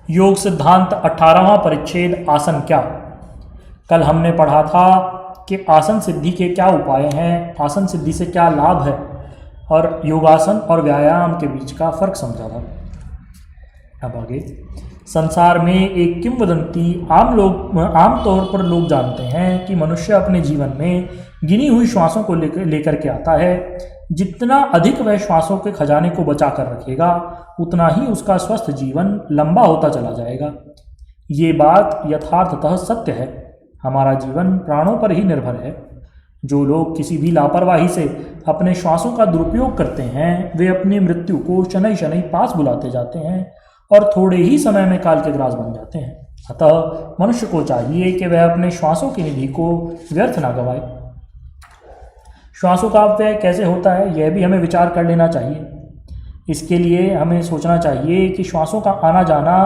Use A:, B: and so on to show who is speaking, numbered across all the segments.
A: योग सिद्धांत 18वां परिच्छेद आसन क्या। कल हमने पढ़ा था कि आसन सिद्धि के क्या उपाय हैं, आसन सिद्धि से क्या लाभ है और योगासन और व्यायाम के बीच का फर्क समझा था। अब आगे, संसार में एक किंवदंती आम तौर पर लोग जानते हैं कि मनुष्य अपने जीवन में गिनी हुई श्वासों को लेकर के आता है। जितना अधिक वह श्वासों के खजाने को बचा कर रखेगा, उतना ही उसका स्वस्थ जीवन लंबा होता चला जाएगा। ये बात यथार्थतः सत्य है। हमारा जीवन प्राणों पर ही निर्भर है। जो लोग किसी भी लापरवाही से अपने श्वासों का दुरुपयोग करते हैं, वे अपनी मृत्यु को शनै शनै पास बुलाते जाते हैं और थोड़े ही समय में काल के ग्रास बन जाते हैं। अतः मनुष्य को चाहिए कि वह अपने श्वासों की निधि को व्यर्थ न गवाए। श्वासों का अपव्यय कैसे होता है, यह भी हमें विचार कर लेना चाहिए। इसके लिए हमें सोचना चाहिए कि श्वासों का आना जाना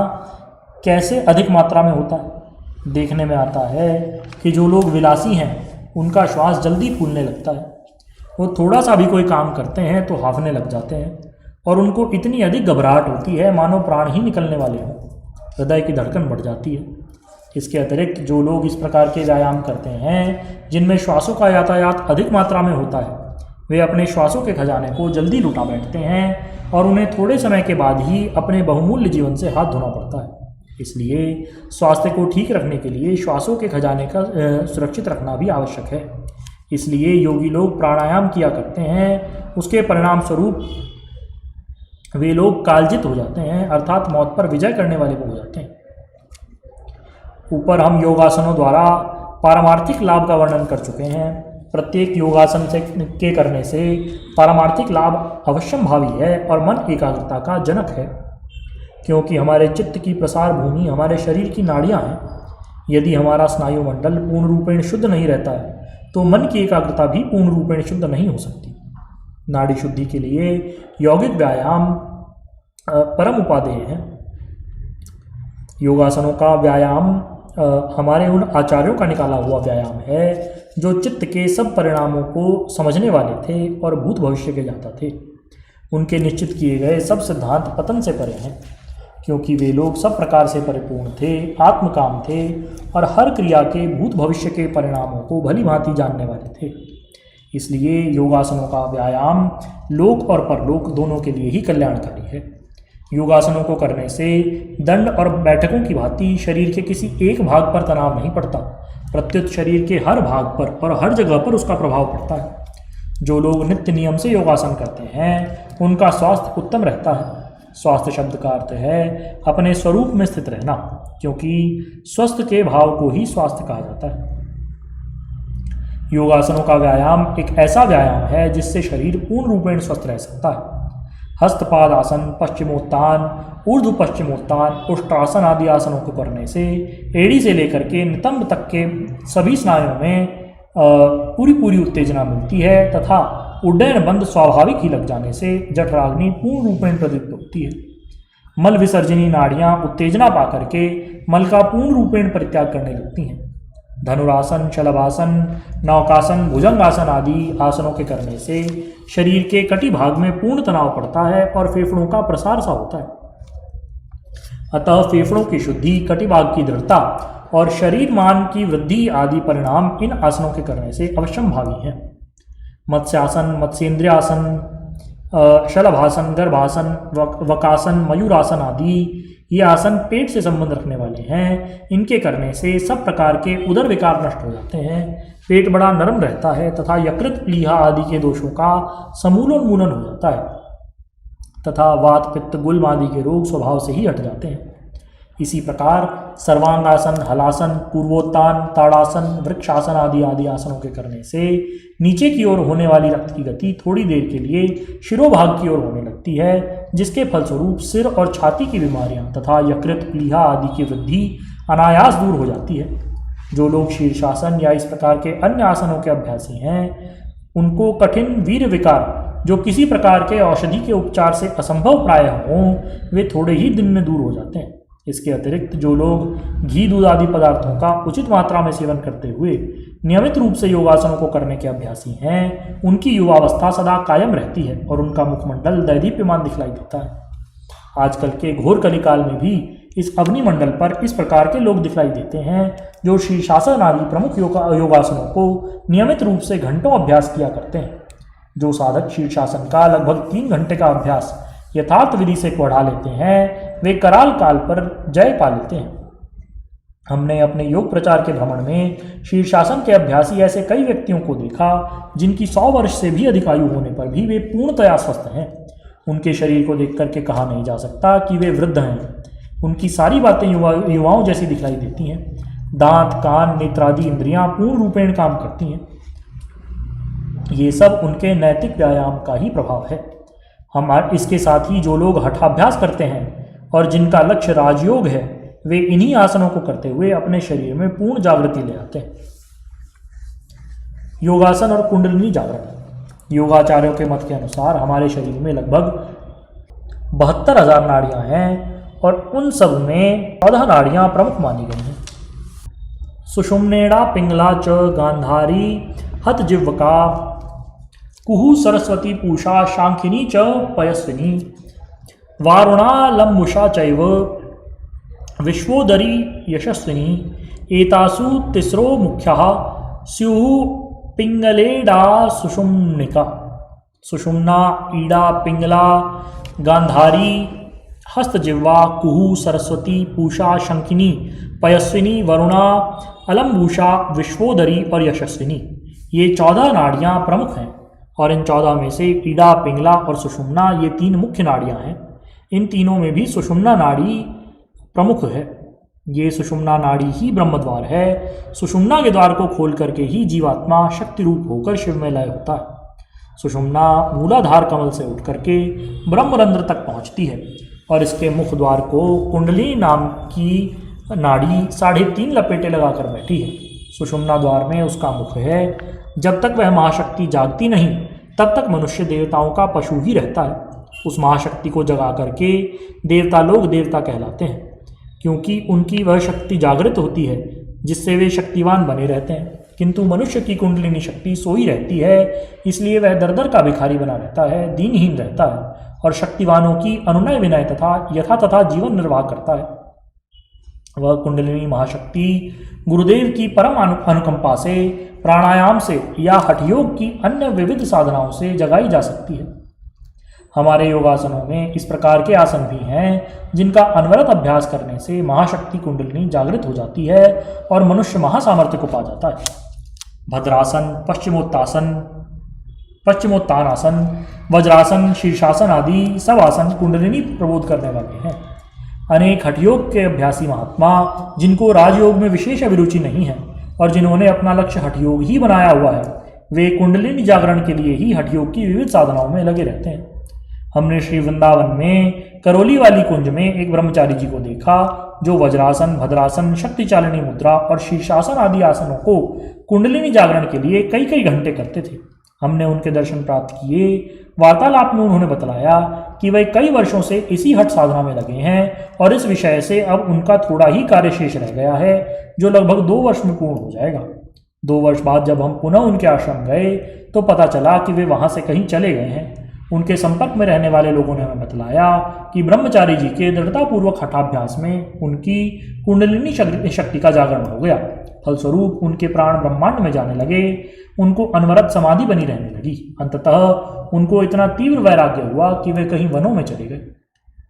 A: कैसे अधिक मात्रा में होता है। देखने में आता है कि जो लोग विलासी हैं, उनका श्वास जल्दी फूलने लगता है। वो थोड़ा सा भी कोई काम करते हैं तो हांफने लग जाते हैं और उनको इतनी अधिक घबराहट होती है मानो प्राण ही निकलने वाले हों। हृदय की धड़कन बढ़ जाती है। इसके अतिरिक्त जो लोग इस प्रकार के व्यायाम करते हैं जिनमें श्वासों का यातायात अधिक मात्रा में होता है, वे अपने श्वासों के खजाने को जल्दी लुटा बैठते हैं और उन्हें थोड़े समय के बाद ही अपने बहुमूल्य जीवन से हाथ धोना पड़ता है। इसलिए स्वास्थ्य को ठीक रखने के लिए श्वासों के खजाने का सुरक्षित रखना भी आवश्यक है। इसलिए योगी लोग प्राणायाम किया करते हैं। उसके परिणाम स्वरूप वे लोग कालजित हो जाते हैं, अर्थात मौत पर विजय करने वाले हो जाते हैं। ऊपर हम योगासनों द्वारा पारमार्थिक लाभ का वर्णन कर चुके हैं। प्रत्येक योगासन के करने से पारमार्थिक लाभ अवश्यंभावी है और मन एकाग्रता का जनक है, क्योंकि हमारे चित्त की प्रसार भूमि हमारे शरीर की नाड़ियाँ हैं। यदि हमारा स्नायु मंडल पूर्ण रूपेण शुद्ध नहीं रहता है तो मन की एकाग्रता भी पूर्ण रूपेण शुद्ध नहीं हो सकती। नाड़ी शुद्धि के लिए यौगिक व्यायाम परम उपादेय है। योगासनों का व्यायाम हमारे उन आचार्यों का निकाला हुआ व्यायाम है जो चित्त के सब परिणामों को समझने वाले थे और भूत भविष्य के ज्ञाता थे। उनके निश्चित किए गए सब सिद्धांत पतन से परे हैं, क्योंकि वे लोग सब प्रकार से परिपूर्ण थे, आत्मकाम थे और हर क्रिया के भूत भविष्य के परिणामों को भली भांति जानने वाले थे। इसलिए योगासनों का व्यायाम लोक और परलोक दोनों के लिए ही कल्याणकारी है। योगासनों को करने से दंड और बैठकों की भांति शरीर के किसी एक भाग पर तनाव नहीं पड़ता, प्रत्युत शरीर के हर भाग पर और हर जगह पर उसका प्रभाव पड़ता है। जो लोग नित्य नियम से योगासन करते हैं, उनका स्वास्थ्य उत्तम रहता है। स्वास्थ्य शब्द का अर्थ है अपने स्वरूप में स्थित रहना, क्योंकि स्वस्थ के भाव को ही स्वास्थ्य कहा जाता है। योगासनों का व्यायाम एक ऐसा व्यायाम है जिससे शरीर पूर्ण रूपेण स्वस्थ रह सकता है। हस्तपाद आसन, पश्चिमोत्तान, ऊर्ध्व पश्चिमोत्तान, उष्ट्रासन आदि आसनों को करने से एड़ी से लेकर के नितंब तक के सभी स्नायुओं में पूरी उत्तेजना मिलती है तथा उड्डयन बंद स्वाभाविक ही लग जाने से जठराग्नि पूर्ण रूपेण प्रदीप्त होती है। मल विसर्जनी नाड़ियाँ उत्तेजना पा करके मल का पूर्ण रूपेण परित्याग करने लगती हैं। धनुरासन, शलभासन, नौकासन, भुजंगासन आदि आसनों के करने से शरीर के कटी भाग में पूर्ण तनाव पड़ता है और फेफड़ों का प्रसार सा होता है। अतः फेफड़ों की शुद्धि, कटी भाग की दृढ़ता और शरीर मान की वृद्धि आदि परिणाम इन आसनों के करने से अवश्यंभावी हैं। मत्स्यासन, मत्स्येंद्रियासन, शलभासन, गर्भासन, वकासन, मयूरासन आदि ये आसन पेट से संबंध रखने वाले हैं। इनके करने से सब प्रकार के उदर विकार नष्ट हो जाते हैं, पेट बड़ा नरम रहता है तथा यकृत, प्लीहा आदि के दोषों का समूलोन्मूलन हो जाता है तथा वात, पित्त, गुल्म आदि के रोग स्वभाव से ही हट जाते हैं। इसी प्रकार सर्वांगासन, हलासन, पूर्वोत्तान, ताड़ासन, वृक्षासन आदि आसनों के करने से नीचे की ओर होने वाली रक्त की गति थोड़ी देर के लिए शिरोभाग की ओर होने लगती है, जिसके फलस्वरूप सिर और छाती की बीमारियां तथा यकृत, प्लीहा आदि की वृद्धि अनायास दूर हो जाती है। जो लोग शीर्षासन या इस प्रकार के अन्य आसनों के अभ्यासी हैं, उनको कठिन वीर विकार जो किसी प्रकार के औषधि के उपचार से असंभव प्राय हों, वे थोड़े ही दिन में दूर हो जाते हैं। इसके अतिरिक्त जो लोग घी, दूध आदि पदार्थों का उचित मात्रा में सेवन करते हुए नियमित रूप से योगासनों को करने के अभ्यासी हैं, उनकी युवावस्था सदा कायम रहती है और उनका मुखमंडल दैदीप्यमान दिखलाई देता है। आजकल के घोर कलिकाल में भी इस अग्निमंडल पर इस प्रकार के लोग दिखलाई देते हैं जो शीर्षासन आदि प्रमुख योगासनों को नियमित रूप से घंटों अभ्यास किया करते हैं। जो साधक शीर्षासन का लगभग 3 घंटे का अभ्यास यथार्थ विधि से बढ़ा लेते हैं वे कराल काल पर जय पा लेते हैं। हमने अपने योग प्रचार के भ्रमण में शीर्षासन के अभ्यासी ऐसे कई व्यक्तियों को देखा जिनकी 100 वर्ष से भी अधिक आयु होने पर भी वे पूर्णतया स्वस्थ हैं। उनके शरीर को देख करके कहा नहीं जा सकता कि वे वृद्ध हैं। उनकी सारी बातें युवाओं जैसी दिखलाई देती हैं। दांत, कान, नेत्रादि इंद्रियां पूर्ण रूपेण काम करती हैं। ये सब उनके नैतिक व्यायाम का ही प्रभाव है। हमारे इसके साथ ही जो लोग हठाभ्यास करते हैं और जिनका लक्ष्य राजयोग है वे इन्हीं आसनों को करते हुए अपने शरीर में पूर्ण जागृति ले आते हैं। योगासन और कुंडलिनी जागरण। योगाचार्यों के मत के अनुसार हमारे शरीर में लगभग 72,000 नाड़ियां हैं और उन सब में 14 नाड़ियां प्रमुख मानी गई हैं। सुषुम्नेड़ा पिंगला च गांधारी हत जिह्वका कुहु सरस्वती पूषा शांखिनी च पयस्विनी वारुणा लंबुषा चैव विश्वोदरी यशस्विनी एतासु तिस्रो मुख्यः स्युः पिंगलेडा सुषुम्निका। सुषुम्ना, ईडा, पिंगला, गांधारी, हस्तजिह्वा, कुहु, सरस्वती, पूषा, शंखिनी, पयस्विनी, वरुणा, अलम्बूषा, विश्वोदरी और यशस्विनी। ये 14 नाड़ियाँ प्रमुख हैं और इन 14 में से ईडा, पिंगला और सुषुम्ना ये 3 मुख्य नाड़ियाँ हैं। इन तीनों में भी सुषुम्ना नाड़ी प्रमुख है। ये सुषुम्ना नाड़ी ही ब्रह्मद्वार है। सुषुम्ना के द्वार को खोल करके ही जीवात्मा शक्ति रूप होकर शिव में लय होता है। सुषुम्ना मूलाधार कमल से उठ करके ब्रह्मरंध्र तक पहुँचती है और इसके मुख द्वार को कुंडली नाम की नाड़ी 3.5 लपेटे लगाकर बैठी है। सुषुम्ना द्वार में उसका मुख है। जब तक वह महाशक्ति जागती नहीं तब तक मनुष्य देवताओं का पशु ही रहता है। उस महाशक्ति को जगा करके देवता लोग देवता कहलाते हैं क्योंकि उनकी वह शक्ति जागृत होती है जिससे वे शक्तिवान बने रहते हैं। किंतु मनुष्य की कुंडलिनी शक्ति सोई रहती है, इसलिए वह दर का भिखारी बना रहता है, दीनहीन रहता है और शक्तिवानों की अनुनय विनय तथा यथा तथा जीवन निर्वाह करता है। वह कुंडलिनी महाशक्ति गुरुदेव की परम अनुकंपा से, प्राणायाम से या हठयोग की अन्य विविध साधनाओं से जगाई जा सकती है। हमारे योगासनों में इस प्रकार के आसन भी हैं जिनका अनवरत अभ्यास करने से महाशक्ति कुंडलिनी जागृत हो जाती है और मनुष्य महासामर्थ्य को पा जाता है। भद्रासन, पश्चिमोत्तानासन, वज्रासन, शीर्षासन आदि सब आसन कुंडलिनी प्रबोध करने वाले हैं। अनेक हठयोग के अभ्यासी महात्मा जिनको राजयोग में विशेष अभिरुचि नहीं है और जिन्होंने अपना लक्ष्य हठयोग ही बनाया हुआ है, वे कुंडलिनी जागरण के लिए ही हठयोग की विविध साधनाओं में लगे रहते हैं। हमने श्री वृंदावन में करौली वाली कुंज में एक ब्रह्मचारी जी को देखा जो वज्रासन, भद्रासन, शक्तिचालिनी मुद्रा और शीर्षासन आदि आसनों को कुंडलिनी जागरण के लिए कई घंटे करते थे। हमने उनके दर्शन प्राप्त किए। वार्तालाप में उन्होंने बतलाया कि वे कई वर्षों से इसी हठ साधना में लगे हैं और इस विषय से अब उनका थोड़ा ही कार्य शेष रह गया है जो लगभग 2 वर्ष में पूर्ण हो जाएगा। 2 वर्ष बाद जब हम पुनः उनके आश्रम गए तो पता चला कि वे वहाँ से कहीं चले गए हैं। उनके संपर्क में रहने वाले लोगों ने हमें बतलाया कि ब्रह्मचारी जी के दृढ़तापूर्वक हठाभ्यास में उनकी कुंडलिनी शक्ति का जागरण हो गया। फलस्वरूप उनके प्राण ब्रह्मांड में जाने लगे। उनको अनवरत समाधि बनी रहने लगी। अंततः उनको इतना तीव्र वैराग्य हुआ कि वे कहीं वनों में चले गए।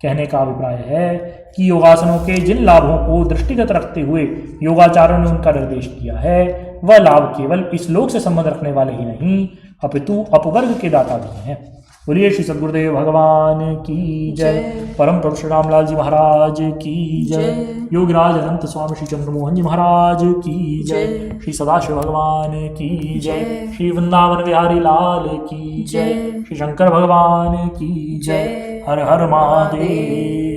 A: कहने का अभिप्राय है कि योगासनों के जिन लाभों को दृष्टिगत रखते हुए योगाचार्यों ने उनका निर्देश किया है वह लाभ केवल इस लोक से संबंध रखने वाले ही नहीं अपितु अपवर्ग के दाता भी हैं। बोलिए श्री सद्गुरुदेव भगवान की जय। परम प्रभु श्री रामलाल जी महाराज की जय। योगराज अनंत स्वामी श्री चंद्रमोहन जी महाराज की जय। श्री सदाशिव भगवान की जय। श्री वृंदावन बिहारी लाल की जय। श्री शंकर भगवान की जय। हर हर महादेव।